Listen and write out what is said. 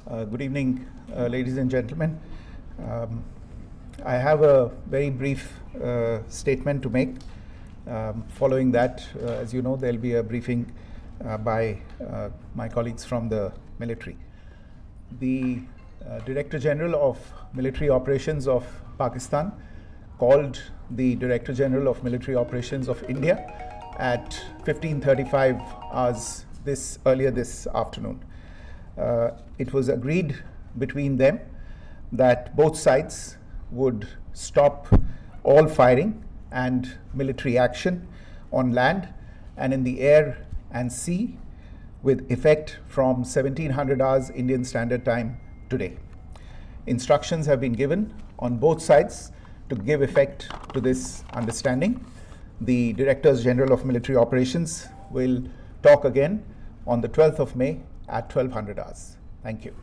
Good evening, ladies and gentlemen. I have a very brief statement to make. Following that, as you know, there will be a briefing by my colleagues from the military. The Director General of Military Operations of Pakistan called the Director General of Military Operations of India at 15:35 hours earlier this afternoon. It was agreed between them that both sides would stop all firing and military action on land and in the air and sea with effect from 1700 hours Indian Standard Time today. Instructions have been given on both sides to give effect to this understanding. The Directors General of Military Operations will talk again on the 12th of May at 1200 hours. Thank you.